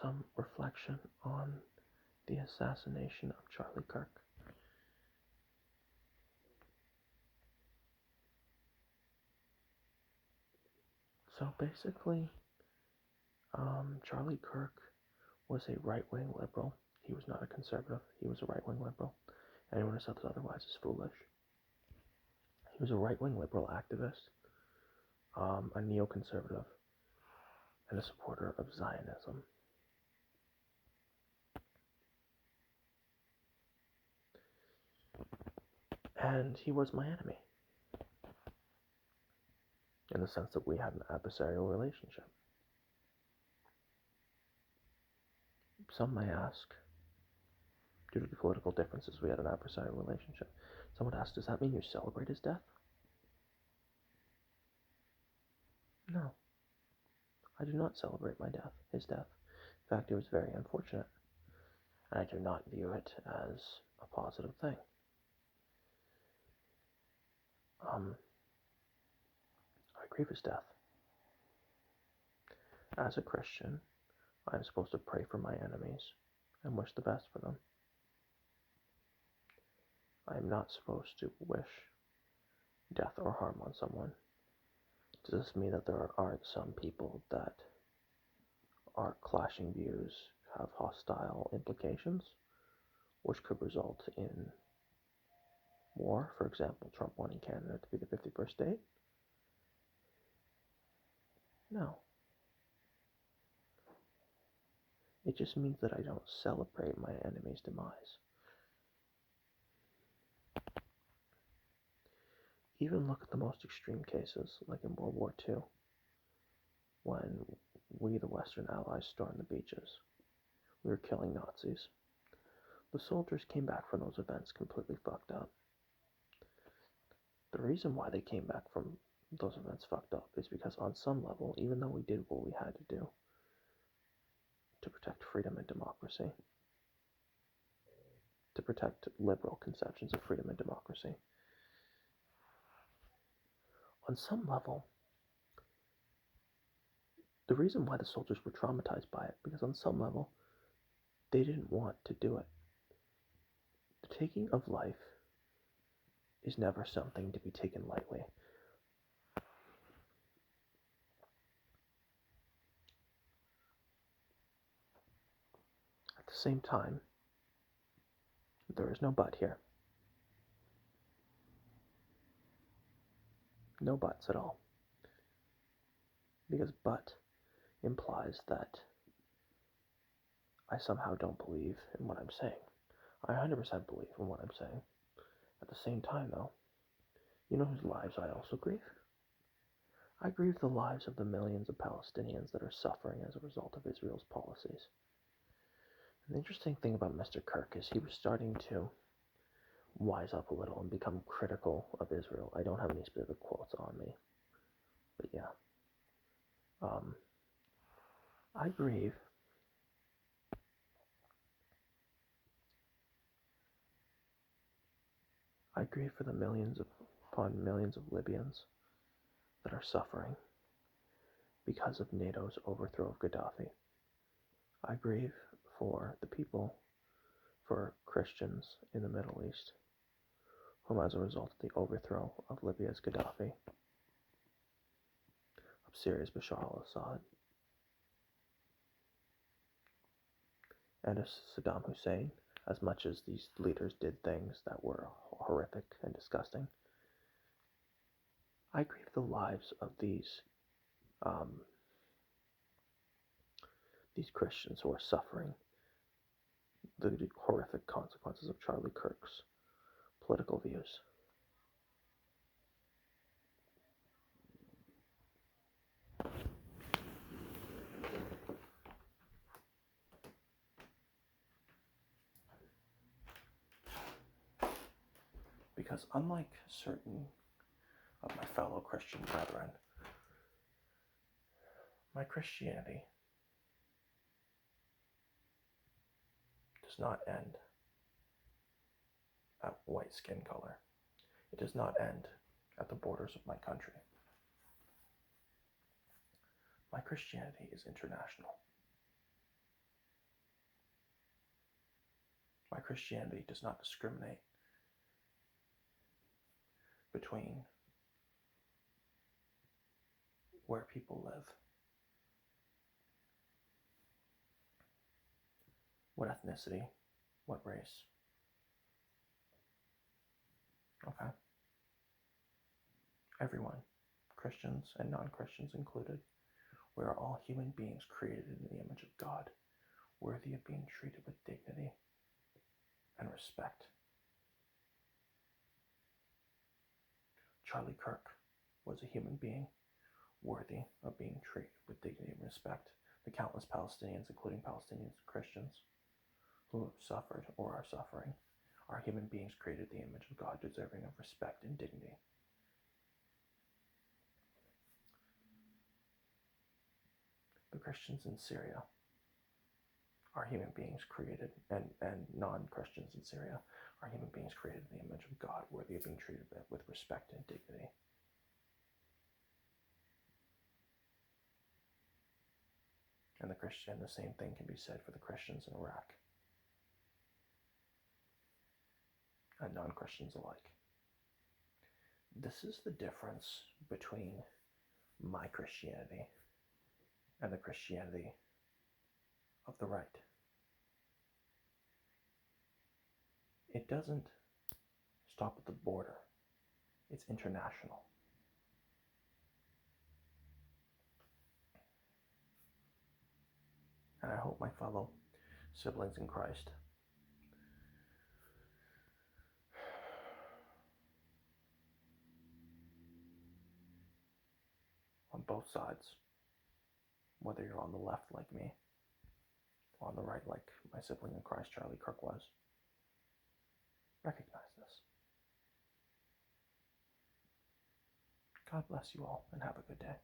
some reflection on the assassination of Charlie Kirk. So basically, Charlie Kirk was a right-wing liberal. He was not a conservative. He was a right-wing liberal. Anyone who says otherwise is foolish. He was a right-wing liberal activist, a neoconservative, and a supporter of Zionism. And he was my enemy, in the sense that we had an adversarial relationship. Some may ask, due to the political differences, we had an adversarial relationship. Some would ask, does that mean you celebrate his death? No, I do not celebrate his death. In fact, it was very unfortunate, and I do not view it as a positive thing. I grieve his death. As a Christian, I am supposed to pray for my enemies and wish the best for them. I am not supposed to wish death or harm on someone. Does this mean that there aren't some people that our clashing views have hostile implications, which could result in war? For example, Trump wanting Canada to be the 51st state? No. It just means that I don't celebrate my enemy's demise. Even look at the most extreme cases, like in World War II, when we, the Western Allies, stormed the beaches. We were killing Nazis. The soldiers came back from those events completely fucked up. The reason why they came back from those events fucked up is because on some level, even though we did what we had to do to protect freedom and democracy, to protect liberal conceptions of freedom and democracy, on some level, the reason why the soldiers were traumatized by it, because on some level, they didn't want to do it. The taking of life is never something to be taken lightly. At the same time, there is no but here. No buts at all. Because but implies that I somehow don't believe in what I'm saying. I 100% believe in what I'm saying. At the same time, though, you know whose lives I also grieve? I grieve the lives of the millions of Palestinians that are suffering as a result of Israel's policies. And the interesting thing about Mr. Kirk is he was starting to wise up a little and become critical of Israel. I don't have any specific quotes on me, but yeah. I grieve for the millions upon millions of Libyans that are suffering because of NATO's overthrow of Gaddafi. I grieve for the people, for Christians in the Middle East, whom as a result of the overthrow of Libya's Gaddafi, of Syria's Bashar al-Assad, and of Saddam Hussein, as much as these leaders did things that were horrific and disgusting, I grieve the lives of these Christians who are suffering the horrific consequences of Charlie Kirk's political views. Because unlike certain of my fellow Christian brethren, my Christianity does not end at white skin color. It does not end at the borders of my country. My Christianity is international. My Christianity does not discriminate between where people live, what ethnicity, what race. Okay? Everyone, Christians and non-Christians included, we are all human beings created in the image of God, worthy of being treated with dignity and respect. Charlie Kirk was a human being worthy of being treated with dignity and respect. The countless Palestinians, including Palestinians and Christians, who have suffered or are suffering, are human beings created in the image of God, deserving of respect and dignity. The Christians in Syria are human beings created, and non-Christians in Syria are human beings created in the image of God, worthy of being treated with respect and dignity. And the same thing can be said for the Christians in Iraq, and non-Christians alike. This is the difference between my Christianity and the Christianity of the right. It doesn't stop at the border. It's international. And I hope my fellow siblings in Christ on both sides, whether you're on the left like me or on the right like my sibling in Christ, Charlie Kirk, was, recognize this. God bless you all and have a good day.